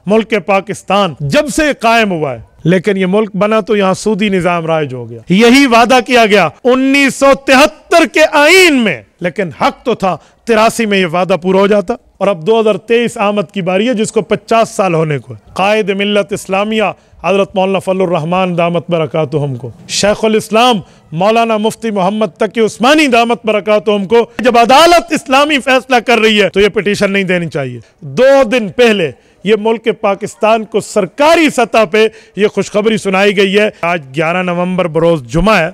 ملک پاکستان جب سے قائم ہوا ہے، لیکن یہ ملک بنا تو یہاں سودی نظام رائج ہو گیا۔ یہی وعدہ کیا گیا 1973 کے آئین میں، لیکن حق تو تھا 83 میں یہ وعدہ پورا ہو جاتا، اور اب 2023 آمد کی باری ہے جس کو 50 سال ہونے کو ہے۔ قائد ملت اسلامیہ حضرت مولانا فضل الرحمان دامت برکاتہم کو، شیخ الاسلام مولانا مفتی محمد تقی عثمانی دامت برکاتہم کو جب عدالت اسلامی فیصلہ کر رہی ہے تو یہ پٹیشن نہیں دینی چاہیے۔ 2 دن پہلے یہ ملک پاکستان کو سرکاری سطح پہ یہ خوشخبری سنائی گئی ہے۔ آج 11 نومبر بروز جمعہ ہے،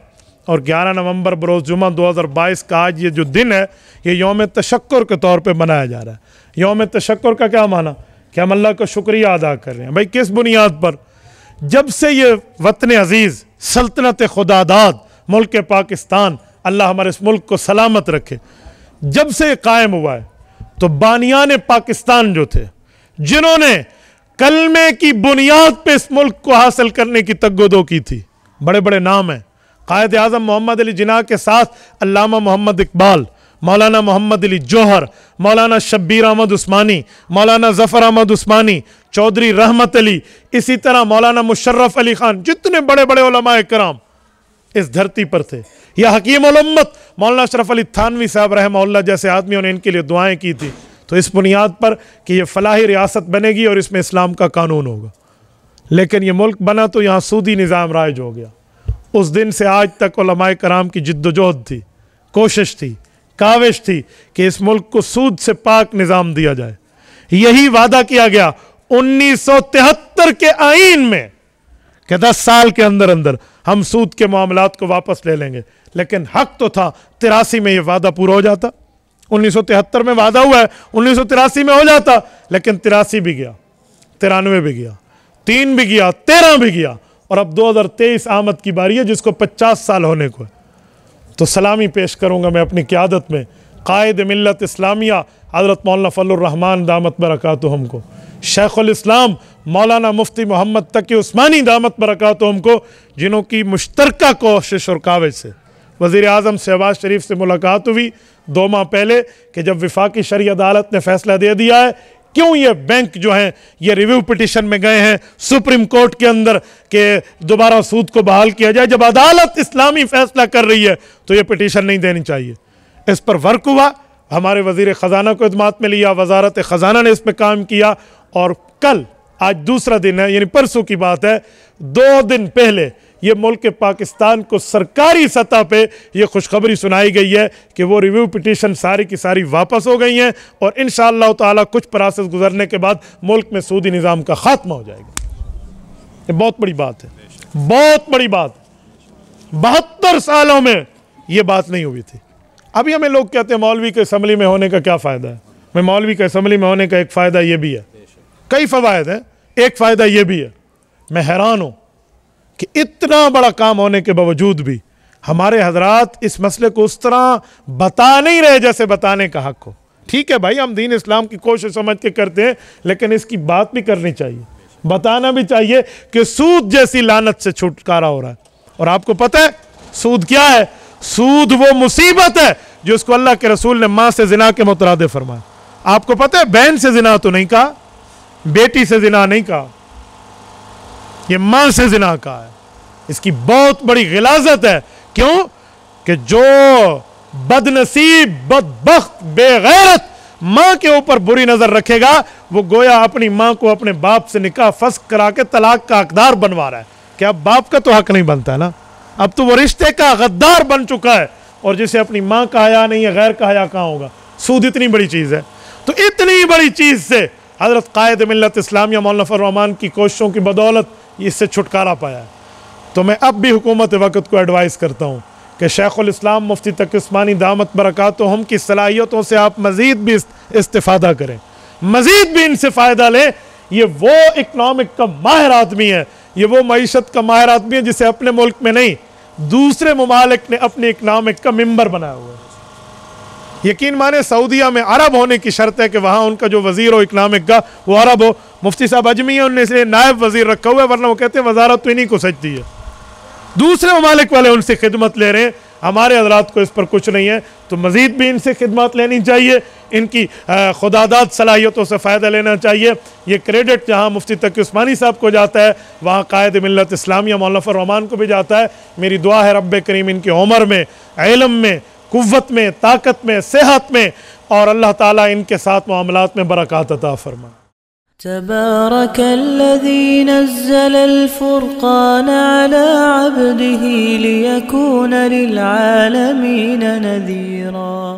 اور 11 نومبر بروز جمعہ 2022 کا آج یہ جو دن ہے یہ یوم تشکر کے طور پہ منایا جا رہا ہے۔ یوم تشکر کا کیا معنی کہ ہم اللہ کا شکریہ ادا کر رہے ہیں؟ بھائی کس بنیاد پر؟ جب سے یہ وطن عزیز سلطنت خداداد ملک پاکستان، اللہ ہمارے اس ملک کو سلامت رکھے، جب سے یہ قائم ہوا ہے تو بانیان پاکستان جو تھے، جنہوں نے کلمے کی بنیاد پہ اس ملک کو حاصل کرنے کی تگ و دو کی تھی، بڑے بڑے نام ہیں۔ قائد اعظم محمد علی جناح کے ساتھ علامہ محمد اقبال، مولانا محمد علی جوہر، مولانا شبیر احمد عثمانی، مولانا ظفر احمد عثمانی، چودھری رحمت علی، اسی طرح مولانا مشرف علی خان، جتنے بڑے بڑے علماء کرام اس دھرتی پر تھے، یا حکیم الامت مولانا اشرف علی تھانوی صاحب رحمہ اللہ جیسے آدمیوں نے ان کے لیے دعائیں کی تھی، تو اس بنیاد پر کہ یہ فلاحی ریاست بنے گی اور اس میں اسلام کا قانون ہوگا، لیکن یہ ملک بنا تو یہاں سودی نظام رائج ہو گیا۔ اس دن سے آج تک علماء کرام کی جد و جہد تھی، کوشش تھی، کاوش تھی کہ اس ملک کو سود سے پاک نظام دیا جائے۔ یہی وعدہ کیا گیا 1973 کے آئین میں کہ 10 سال کے اندر اندر ہم سود کے معاملات کو واپس لے لیں گے، لیکن حق تو تھا 83 میں یہ وعدہ پورا ہو جاتا۔ 1973 میں وعدہ ہوا ہے، 1983 میں ہو جاتا، لیکن 83 بھی گیا، 93 بھی گیا، 3 بھی گیا، 13 بھی گیا، اور اب 2023 آمد کی باری ہے جس کو 50 سال ہونے کو ہے۔ تو سلامی پیش کروں گا میں اپنی قیادت میں قائد ملت اسلامیہ حضرت مولانا فضل الرحمان دامت برکاتہم کو، شیخ الاسلام مولانا مفتی محمد تقی عثمانی دامت برکاتہم کو، جنہوں کی مشترکہ کوشش اور کاوش سے وزیر اعظم شہباز شریف سے ملاقات ہوئی 2 ماہ پہلے کہ جب وفاقی شرعی عدالت نے فیصلہ دے دیا ہے، کیوں یہ بینک جو ہیں یہ ریویو پٹیشن میں گئے ہیں سپریم کورٹ کے اندر کہ دوبارہ سود کو بحال کیا جائے، جب عدالت اسلامی فیصلہ کر رہی ہے تو یہ پٹیشن نہیں دینی چاہیے۔ اس پر ورک ہوا، ہمارے وزیر خزانہ کو خدمات میں لیا، وزارت خزانہ نے اس پہ کام کیا، اور کل آج دوسرا دن ہے، یعنی پرسوں کی بات ہے، 2 دن پہلے یہ ملک پاکستان کو سرکاری سطح پہ یہ خوشخبری سنائی گئی ہے کہ وہ ریویو پٹیشن ساری کی ساری واپس ہو گئی ہیں، اور انشاءاللہ تعالی کچھ پروسیس گزرنے کے بعد ملک میں سودی نظام کا خاتمہ ہو جائے گا۔ یہ بہت بڑی بات ہے، بہت بڑی بات۔ 72 سالوں میں یہ بات نہیں ہوئی تھی۔ ابھی ہمیں لوگ کہتے ہیں مولوی کے اسمبلی میں ہونے کا کیا فائدہ ہے؟ میں مولوی کے اسمبلی میں ہونے کا ایک فائدہ یہ بھی ہے، کئی فوائد ہیں، ایک فائدہ یہ بھی ہے، میں حیران ہوں کہ اتنا بڑا کام ہونے کے باوجود بھی ہمارے حضرات اس مسئلے کو اس طرح بتا نہیں رہے جیسے بتانے کا حق ہو۔ ٹھیک ہے بھائی، ہم دین اسلام کی کوشش سمجھ کے کرتے ہیں، لیکن اس کی بات بھی کرنی چاہیے، بتانا بھی چاہیے کہ سود جیسی لعنت سے چھٹکارا ہو رہا ہے۔ اور آپ کو پتہ ہے سود کیا ہے؟ سود وہ مصیبت ہے جو اس کو اللہ کے رسول نے ماں سے زنا کے مترادف فرمایا۔ آپ کو پتہ ہے بہن سے زنا تو نہیں کہا، بیٹی سے زنا نہیں کہا، یہ ماں سے زنا کہا ہے۔ اس کی بہت بڑی غلاظت ہے، کیوں کہ جو بد نصیب، بدبخت، بے غیرت ماں کے اوپر بری نظر رکھے گا، وہ گویا اپنی ماں کو اپنے باپ سے نکاح فسخ کرا کے طلاق کا حقدار بنوا رہا ہے کہ اب باپ کا تو حق نہیں بنتا ہے نا، اب تو وہ رشتے کا غدار بن چکا ہے، اور جسے اپنی ماں کا حیا نہیں ہے غیر کا حیا کہاں ہوگا؟ سود اتنی بڑی چیز ہے۔ تو اتنی بڑی چیز سے حضرت قائد ملت اسلامیہ مولانا فضل الرحمان کی کوششوں کی بدولت اس سے چھٹکارا پایا ہے۔ تو میں اب بھی حکومت وقت کو ایڈوائز کرتا ہوں کہ شیخ الاسلام مفتی تقی عثمانی دامت برکاتہم کی صلاحیتوں سے آپ مزید بھی استفادہ کریں، مزید بھی ان سے فائدہ لیں۔ یہ وہ اکنامک کا ماہر آدمی ہے، یہ وہ معیشت کا ماہر آدمی ہے جسے اپنے ملک میں نہیں دوسرے ممالک نے اپنے اکنامک کا ممبر بنایا ہوا ہے۔ یقین مانے سعودیہ میں عرب ہونے کی شرط ہے کہ وہاں ان کا جو وزیر ہو اکنامک کا وہ عرب ہو۔ مفتی صاحب اجمی ہیں، انہوں نے نائب وزیر رکھا ہوا ہے، ورنہ وہ کہتے ہیں وزارت تو انہی کو سجتی ہے۔ دوسرے ممالک والے ان سے خدمت لے رہے ہیں، ہمارے حضرات کو اس پر کچھ نہیں ہے۔ تو مزید بھی ان سے خدمات لینی چاہیے، ان کی خداداد صلاحیتوں سے فائدہ لینا چاہیے۔ یہ کریڈٹ جہاں مفتی تقی عثمانی صاحب کو جاتا ہے وہاں قائد ملت اسلامیہ مولانا فضل الرحمان کو بھی جاتا ہے۔ میری دعا ہے رب کریم ان کی عمر میں، علم میں، قوت میں، طاقت میں، صحت میں، اور اللہ تعالیٰ ان کے ساتھ معاملات میں برکات عطا فرمائے۔ تبارك الذي نزل الفرقان على عبده ليكون للعالمين نذيرا